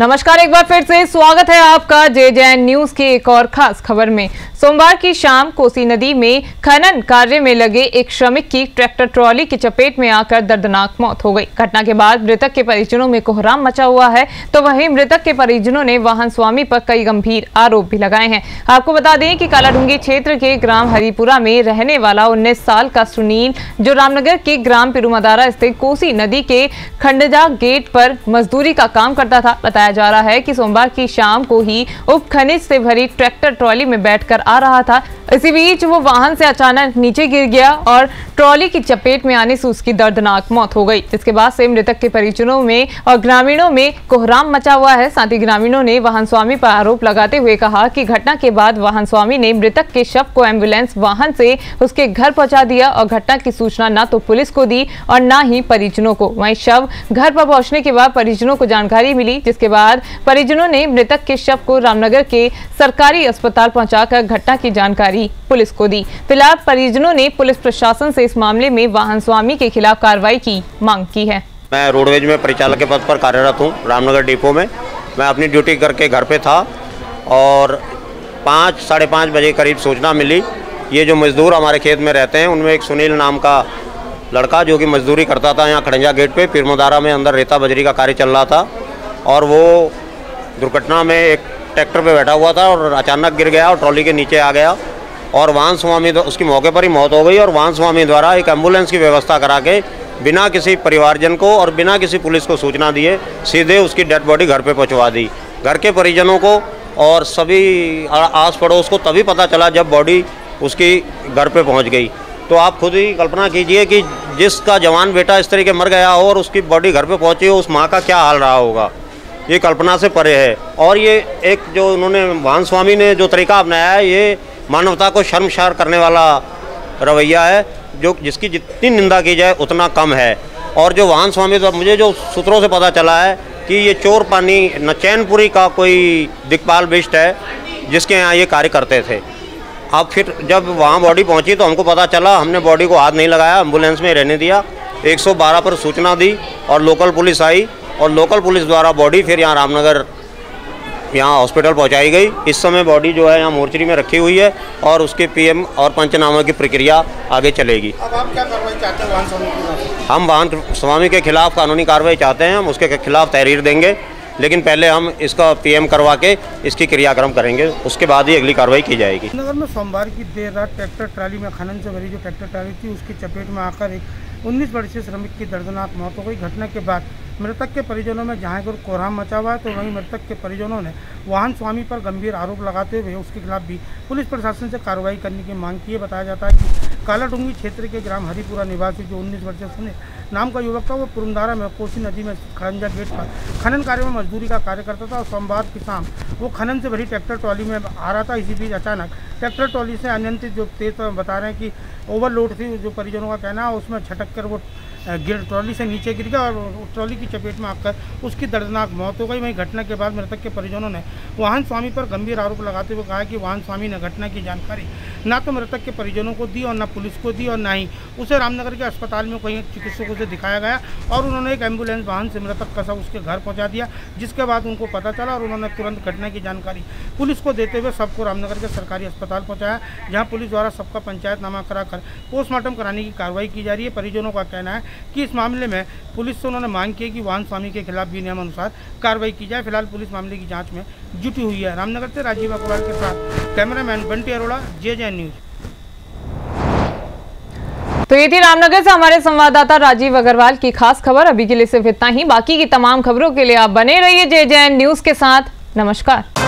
नमस्कार, एक बार फिर से स्वागत है आपका JJN न्यूज की एक और खास खबर में। सोमवार की शाम कोसी नदी में खनन कार्य में लगे एक श्रमिक की ट्रैक्टर ट्रॉली की चपेट में आकर दर्दनाक मौत हो गई। घटना के बाद मृतक के परिजनों में कोहराम मचा हुआ है, तो वहीं मृतक के परिजनों ने वाहन स्वामी पर कई गंभीर आरोप भी लगाए हैं। आपको बता दें कि कालाडूंगी क्षेत्र के ग्राम हरिपुरा में रहने वाला 19 साल का सुनील, जो रामनगर के ग्राम पिरुमदारा स्थित कोसी नदी के खंडजा गेट पर मजदूरी का काम करता था। बताया जा रहा है कि सोमवार की शाम को ही उप खनिज से भरी ट्रैक्टर ट्रॉली में बैठकर आ रहा था। इसी बीच वो वाहन से अचानक नीचे गिर गया और ट्रॉली की चपेट में आने से उसकी दर्दनाक मौत हो गई, जिसके बाद से मृतक के परिजनों में और ग्रामीणों में कोहराम मचा हुआ है। साथ ही ग्रामीणों ने वाहन स्वामी पर आरोप लगाते हुए कहा कि घटना के बाद वाहन स्वामी ने मृतक के शव को एम्बुलेंस वाहन से उसके घर पहुंचा दिया और घटना की सूचना न तो पुलिस को दी और न ही परिजनों को। वहीं शव घर पर पहुंचने के बाद परिजनों को जानकारी मिली, जिसके बाद परिजनों ने मृतक के शव को रामनगर के सरकारी अस्पताल पहुंचाकर घटना की जानकारी पुलिस को दी। फिलहाल परिजनों ने पुलिस प्रशासन से इस मामले में वाहन स्वामी के खिलाफ कार्रवाई की मांग की है। मैं रोडवेज में परिचालक के पद पर कार्यरत हूं। रामनगर डिपो में मैं अपनी ड्यूटी करके घर पे था और 5 साढ़े 5 बजे करीब सूचना मिली। ये जो मजदूर हमारे खेत में रहते हैं उनमें एक सुनील नाम का लड़का जो कि मजदूरी करता था यहाँ खड़ंजा गेट पे पिरुमदारा में अंदर रेता बजरी का कार्य चल रहा था और वो दुर्घटना में एक ट्रैक्टर पे बैठा हुआ था और अचानक गिर गया और ट्रॉली के नीचे आ गया और वाहन स्वामी उसकी मौके पर ही मौत हो गई और वाहन स्वामी द्वारा एक एम्बुलेंस की व्यवस्था करा के बिना किसी परिवारजन को और बिना किसी पुलिस को सूचना दिए सीधे उसकी डेड बॉडी घर पे पहुंचवा दी। घर के परिजनों को और सभी आस पड़ोस को तभी पता चला जब बॉडी उसकी घर पे पहुंच गई। तो आप खुद ही कल्पना कीजिए कि जिसका जवान बेटा इस तरीके मर गया हो और उसकी बॉडी घर पे पहुंची हो, उस माँ का क्या हाल रहा होगा, ये कल्पना से परे है। और ये एक जो उन्होंने वाहन स्वामी ने जो तरीका अपनाया है, ये मानवता को शर्मसार करने वाला रवैया है, जो जिसकी जितनी निंदा की जाए उतना कम है। और जो वाहन स्वामी, तो मुझे जो सूत्रों से पता चला है कि ये चोर पानी नचैनपुरी का कोई दिक्पाल बिष्ट है जिसके यहाँ ये कार्य करते थे। अब फिर जब वहाँ बॉडी पहुँची तो हमको पता चला, हमने बॉडी को हाथ नहीं लगाया, एम्बुलेंस में रहने दिया। 112 पर सूचना दी और लोकल पुलिस आई और लोकल पुलिस द्वारा बॉडी फिर यहाँ रामनगर हॉस्पिटल पहुंचाई गई। इस समय बॉडी जो है यहाँ मोर्चरी में रखी हुई है और उसके PM और पंचनामा की प्रक्रिया आगे चलेगी। अब आप क्या कार्रवाई चाहते हैं वाहन स्वामी के खिलाफ? हम वाहन स्वामी के खिलाफ कानूनी कार्रवाई चाहते हैं, हम उसके खिलाफ तहरीर देंगे, लेकिन पहले हम इसका PM करवा के इसकी क्रियाक्रम करेंगे, उसके बाद ही अगली कार्रवाई की जाएगी। नगर में सोमवार की देर रात ट्रैक्टर ट्राली में खनन से भरी जो ट्रैक्टर ट्राली थी उसकी चपेट में आकर एक 19 वर्षीय श्रमिक की दर्दनाक मौत हो गई। घटना के बाद मृतक के परिजनों में जहां को कोहराम मचा हुआ है, तो वहीं मृतक के परिजनों ने वाहन स्वामी पर गंभीर आरोप लगाते हुए उसके खिलाफ भी पुलिस प्रशासन से कार्रवाई करने की मांग की है। बताया जाता है कि कालाडूंगी क्षेत्र के ग्राम हरिपुरा निवासी जो 19 वर्षीय सुनील नाम का युवक था, वो पिरुमदारा में कोसी नदी में खंडजा गेट पर खनन कार्य में मजदूरी का कार्य करता था और सोमवार की शाम वो खनन से भरी ट्रैक्टर ट्रॉली में आ रहा था। इसी बीच अचानक ट्रैक्टर ट्रॉली से अनियंत्रित जो तेज बता रहे हैं कि ओवरलोड थी, जो परिजनों का कहना है, उसमें छटक कर वो ट्रॉली से नीचे गिर गया और ट्रॉली की चपेट में आकर उसकी दर्दनाक मौत हो गई। वहीं घटना के बाद मृतक के परिजनों ने वाहन स्वामी पर गंभीर आरोप लगाते हुए कहा कि वाहन स्वामी ने घटना की जानकारी ना तो मृतक के परिजनों को दी और ना पुलिस को दी और ना ही उसे रामनगर के अस्पताल में कहीं चिकित्सकों से दिखाया गया और उन्होंने एक एम्बुलेंस वाहन से मृतक का शव उसके घर पहुँचा दिया, जिसके बाद उनको पता चला और उन्होंने तुरंत घटना की जानकारी पुलिस को देते हुए सबको रामनगर के सरकारी अस्पताल पहुँचाया, जहाँ पुलिस द्वारा सबका पंचायतनामा कराकर पोस्टमार्टम कराने की कार्रवाई की जा रही है। परिजनों का कहना है कि इस मामले में पुलिस से उन्होंने मांग की है कि वाहन स्वामी के खिलाफ भी नियमानुसार कार्रवाई की जाए। फिलहाल पुलिस मामले की जांच में जुटी हुई है। रामनगर से राजीव अग्रवाल के साथ cameraman Bunty Arora, JJN news. तो ये थी रामनगर से हमारे संवाददाता राजीव अग्रवाल की खास खबर। अभी के लिए सिर्फ इतना ही। बाकी की तमाम खबरों के लिए आप बने रहिए JJN न्यूज के साथ। नमस्कार।